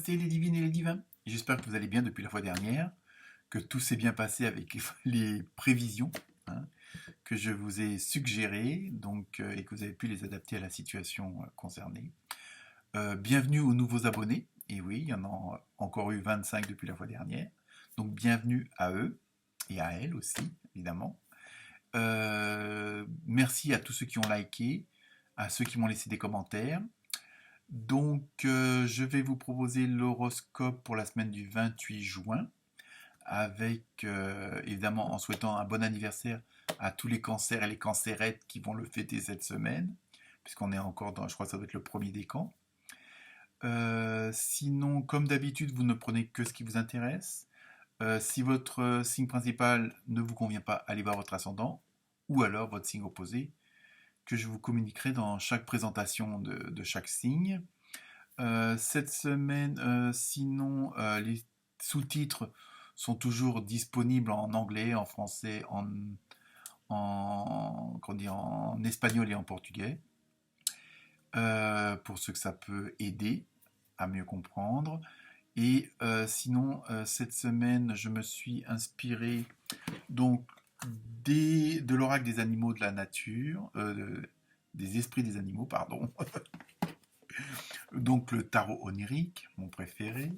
Namasté les divines et les divins. J'espère que vous allez bien depuis la fois dernière, que tout s'est bien passé avec les prévisions hein, que je vous ai suggérées et que vous avez pu les adapter à la situation concernée. Bienvenue aux nouveaux abonnés. Et oui, il y en a encore eu 25 depuis la fois dernière. Donc bienvenue à eux et à elles aussi, évidemment. Merci à tous ceux qui ont liké, à ceux qui m'ont laissé des commentaires. Donc, je vais vous proposer l'horoscope pour la semaine du 28 juin, avec évidemment en souhaitant un bon anniversaire à tous les cancers et les cancérettes qui vont le fêter cette semaine, puisqu'on est encore dans, je crois que ça doit être le premier décan. Sinon, comme d'habitude, vous ne prenez que ce qui vous intéresse. Si votre signe principal ne vous convient pas, allez voir votre ascendant, ou alors votre signe opposé, que je vous communiquerai dans chaque présentation de chaque signe. Cette semaine, sinon, les sous-titres sont toujours disponibles en anglais, en français, en espagnol et en portugais, pour ceux que ça peut aider à mieux comprendre. Et sinon, cette semaine, je me suis inspiré donc de l'oracle des animaux de la nature, des esprits des animaux, pardon. Donc le tarot onirique, mon préféré.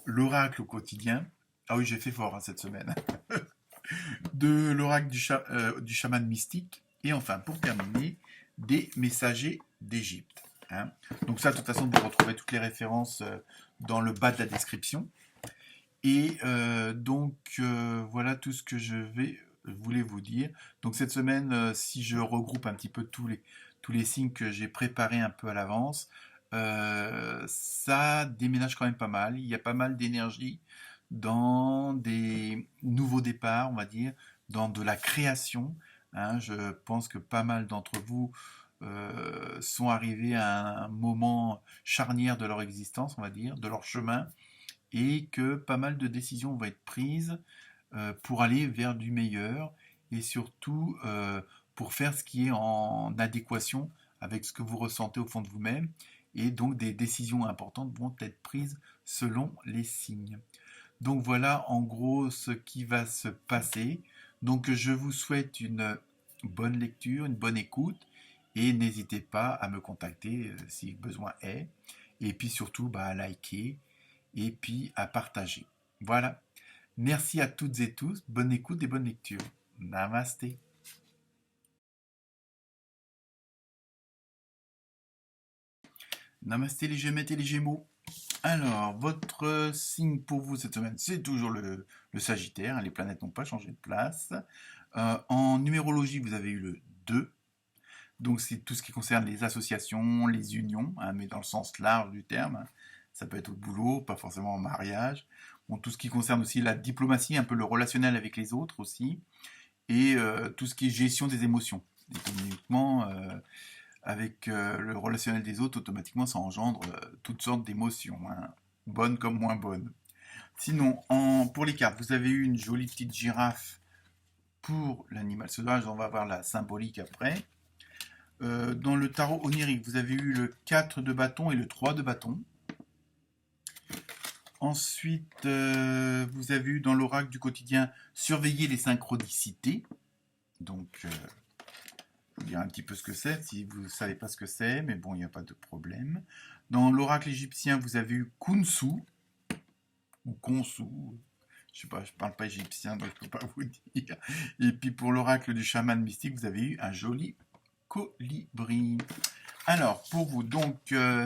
L'oracle au quotidien. Ah oui, j'ai fait fort cette semaine. De l'oracle du chaman mystique. Et enfin, pour terminer, des messagers d'Égypte. Hein. Donc ça, de toute façon, vous retrouvez toutes les références dans le bas de la description. Et voilà tout ce que je voulais vous dire. Donc cette semaine, si je regroupe un petit peu tous les signes que j'ai préparés un peu à l'avance, ça déménage quand même pas mal. Il y a pas mal d'énergie dans des nouveaux départs, on va dire, dans de la création. Hein. Je pense que pas mal d'entre vous sont arrivés à un moment charnière de leur existence, on va dire, de leur chemin, et que pas mal de décisions vont être prises pour aller vers du meilleur et surtout pour faire ce qui est en adéquation avec ce que vous ressentez au fond de vous-même. Et donc des décisions importantes vont être prises selon les signes. Donc voilà en gros ce qui va se passer. Donc je vous souhaite une bonne lecture, une bonne écoute et n'hésitez pas à me contacter si besoin est. Et puis surtout à liker et puis à partager. Voilà. Merci à toutes et tous. Bonne écoute et bonne lecture. Namasté. Namasté les Gémettes et les Gémeaux. Alors, votre signe pour vous cette semaine, c'est toujours le Sagittaire. Les planètes n'ont pas changé de place. En numérologie, vous avez eu le 2. Donc, c'est tout ce qui concerne les associations, les unions, hein, mais dans le sens large du terme. Ça peut être au boulot, pas forcément en mariage. Bon, tout ce qui concerne aussi la diplomatie, un peu le relationnel avec les autres aussi. Et tout ce qui est gestion des émotions. Économiquement, avec le relationnel des autres, automatiquement, ça engendre toutes sortes d'émotions, hein, bonnes comme moins bonnes. Sinon, pour les cartes, vous avez eu une jolie petite girafe pour l'animal sauvage, on va voir la symbolique après. Dans le tarot onirique, vous avez eu le 4 de bâton et le 3 de bâton. Ensuite, vous avez eu dans l'oracle du quotidien surveiller les synchronicités. Donc, je vous dirai un petit peu ce que c'est, si vous ne savez pas ce que c'est, mais bon, il n'y a pas de problème. Dans l'oracle égyptien, vous avez eu Kunsu, ou Konsu, je sais pas, je parle pas égyptien, donc je ne peux pas vous dire. Et puis pour l'oracle du chaman mystique, vous avez eu un joli colibri. Alors, pour vous, donc,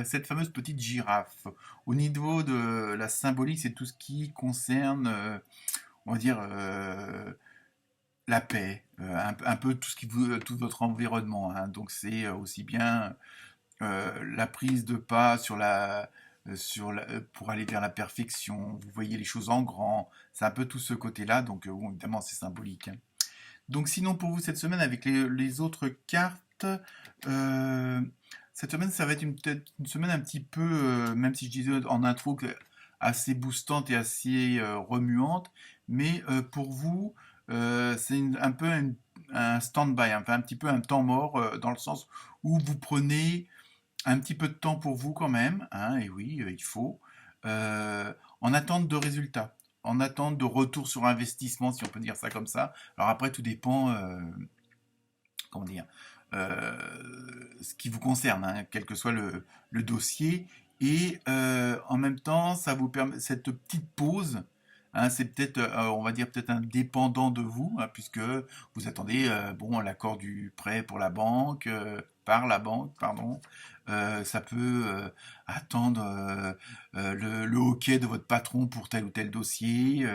cette fameuse petite girafe, au niveau de la symbolique, c'est tout ce qui concerne, on va dire, la paix, un peu tout votre environnement. Hein. Donc, c'est aussi bien la prise de pas pour aller vers la perfection. Vous voyez les choses en grand. C'est un peu tout ce côté-là. Donc, bon, évidemment, c'est symbolique. Hein. Donc, sinon, pour vous, cette semaine, avec les autres cartes, cette semaine, ça va être peut-être une semaine un petit peu, même si je disais en intro, assez boostante et assez remuante. Mais pour vous, c'est un peu un stand-by, enfin un petit peu un temps mort, dans le sens où vous prenez un petit peu de temps pour vous quand même, hein, et oui, il faut. en attente de résultats, en attente de retour sur investissement, si on peut dire ça comme ça. Alors après, tout dépend, comment dire, euh, ce qui vous concerne, hein, quel que soit le dossier. Et en même temps, ça vous permet cette petite pause. Hein, c'est peut-être, on va dire peut-être indépendant de vous, hein, puisque vous attendez bon l'accord du prêt pour la banque, par la banque, pardon. Ça peut attendre le OK de votre patron pour tel ou tel dossier.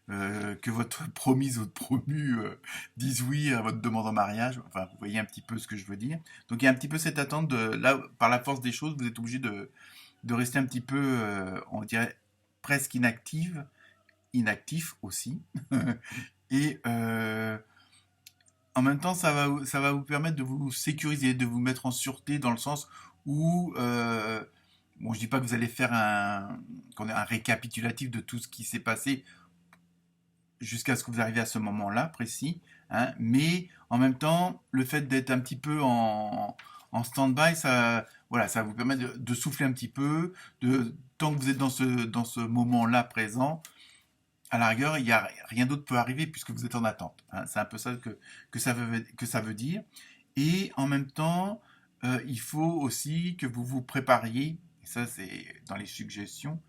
Que votre promise ou promu dise oui à votre demande en mariage. Enfin, vous voyez un petit peu ce que je veux dire. Donc il y a un petit peu cette attente de là, par la force des choses, vous êtes obligé de rester un petit peu, on dirait presque inactif aussi. Et en même temps, ça va vous permettre de vous sécuriser, de vous mettre en sûreté dans le sens où bon, je dis pas que vous allez faire un récapitulatif de tout ce qui s'est passé jusqu'à ce que vous arriviez à ce moment-là précis, hein, mais en même temps, le fait d'être un petit peu en stand-by, ça, voilà, ça vous permet de souffler un petit peu, tant que vous êtes dans ce moment-là présent, à la rigueur, il y a rien d'autre peut arriver puisque vous êtes en attente. Hein. C'est un peu ça que ça veut dire. Et en même temps, il faut aussi que vous vous prépariez, et ça c'est dans les suggestions,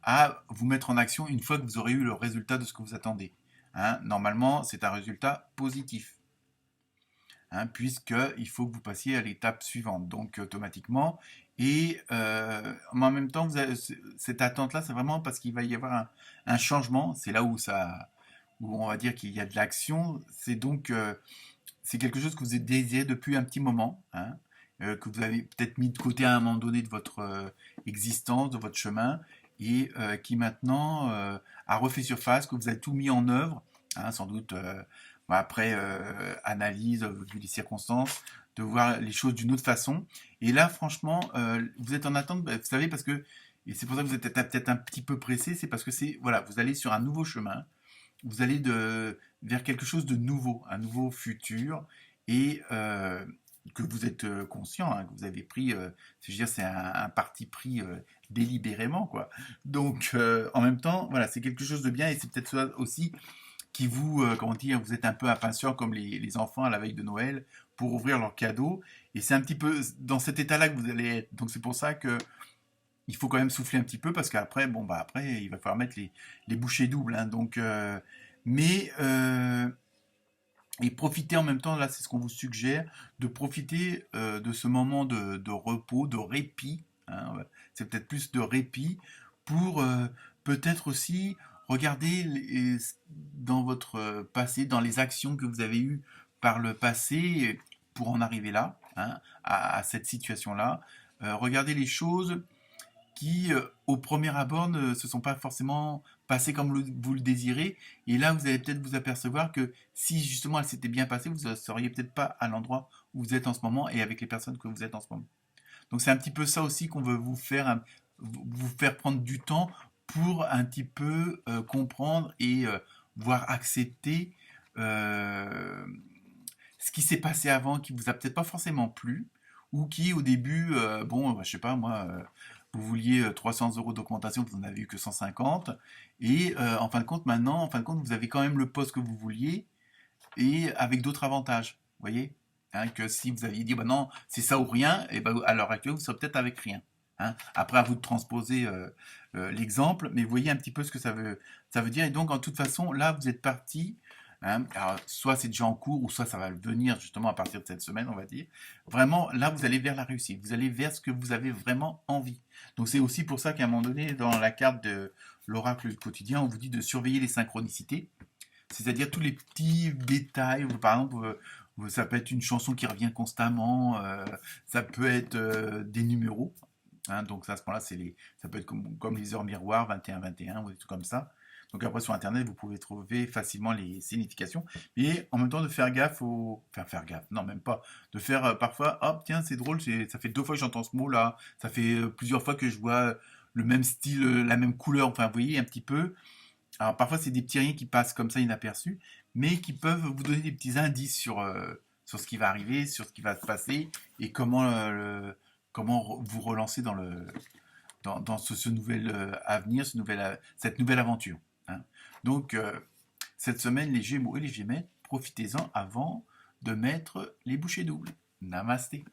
à vous mettre en action une fois que vous aurez eu le résultat de ce que vous attendez. Hein, normalement, c'est un résultat positif, hein, puisqu'il faut que vous passiez à l'étape suivante, donc automatiquement. Et en même temps, cette attente-là, c'est vraiment parce qu'il va y avoir un changement. C'est là où où on va dire qu'il y a de l'action. C'est donc c'est quelque chose que vous avez désiré depuis un petit moment, hein, que vous avez peut-être mis de côté à un moment donné de votre existence, de votre chemin, et qui maintenant a refait surface, que vous avez tout mis en œuvre, hein, sans doute bon, après analyse, vu les circonstances, de voir les choses d'une autre façon. Et là, franchement, vous êtes en attente, bah, vous savez, parce que, et c'est pour ça que vous êtes peut-être un petit peu pressé, c'est parce que c'est, voilà, vous allez sur un nouveau chemin, vous allez vers quelque chose de nouveau, un nouveau futur, et que vous êtes conscient, hein, que vous avez pris, je veux dire, c'est un parti pris délibérément, quoi. Donc, en même temps, voilà, c'est quelque chose de bien, et c'est peut-être ça aussi qui vous, comment dire, vous êtes un peu impatient comme les enfants à la veille de Noël pour ouvrir leurs cadeaux, et c'est un petit peu dans cet état-là que vous allez être. Donc c'est pour ça que il faut quand même souffler un petit peu parce qu'après, bon bah après, il va falloir mettre les bouchées doubles, hein, donc, mais et profiter en même temps, là c'est ce qu'on vous suggère, de profiter de ce moment de repos, de répit, hein, ouais. C'est peut-être plus de répit pour peut-être aussi regarder dans votre passé, dans les actions que vous avez eues par le passé pour en arriver là, hein, à cette situation-là. Regardez les choses qui, au premier abord, ne se sont pas forcément passées comme vous le désirez. Et là, vous allez peut-être vous apercevoir que si justement elles s'étaient bien passées, vous ne seriez peut-être pas à l'endroit où vous êtes en ce moment et avec les personnes que vous êtes en ce moment. Donc c'est un petit peu ça aussi qu'on veut vous faire prendre du temps pour un petit peu comprendre et voir accepter euh, ce qui s'est passé avant, qui vous a peut-être pas forcément plu, ou qui au début, bon, je sais pas moi, vous vouliez 300 euros d'augmentation, vous n'en avez eu que 150, et en fin de compte, maintenant, en fin de compte, vous avez quand même le poste que vous vouliez, et avec d'autres avantages, vous voyez. Hein, que si vous aviez dit, bah non, c'est ça ou rien, et ben à l'heure actuelle, vous serez peut-être avec rien. Hein. Après, à vous de transposer l'exemple, mais vous voyez un petit peu ce que ça veut dire. Et donc, en toute façon, là, vous êtes parti. Hein, alors, soit c'est déjà en cours, ou soit ça va venir justement à partir de cette semaine, on va dire. Vraiment, là, vous allez vers la réussite. Vous allez vers ce que vous avez vraiment envie. Donc, c'est aussi pour ça qu'à un moment donné, dans la carte de l'oracle du quotidien, on vous dit de surveiller les synchronicités. C'est-à-dire tous les petits détails. Par exemple, ça peut être une chanson qui revient constamment, ça peut être des numéros. Hein, donc à ce moment-là, ça peut être comme les heures miroirs, 21-21 ou des trucs comme ça. Donc après sur Internet, vous pouvez trouver facilement les significations. Mais en même temps, de faire gaffe Enfin, faire gaffe, non, même pas. De faire parfois, hop, tiens, c'est drôle, ça fait 2 fois que j'entends ce mot-là. Ça fait plusieurs fois que je vois le même style, la même couleur. Enfin, vous voyez, un petit peu. Alors parfois c'est des petits riens qui passent comme ça inaperçus, mais qui peuvent vous donner des petits indices sur ce qui va arriver, sur ce qui va se passer et comment vous relancer dans ce nouvel avenir, cette nouvelle aventure. Hein. Donc, cette semaine, les Gémeaux et les Gémettes, profitez-en avant de mettre les bouchées doubles. Namasté.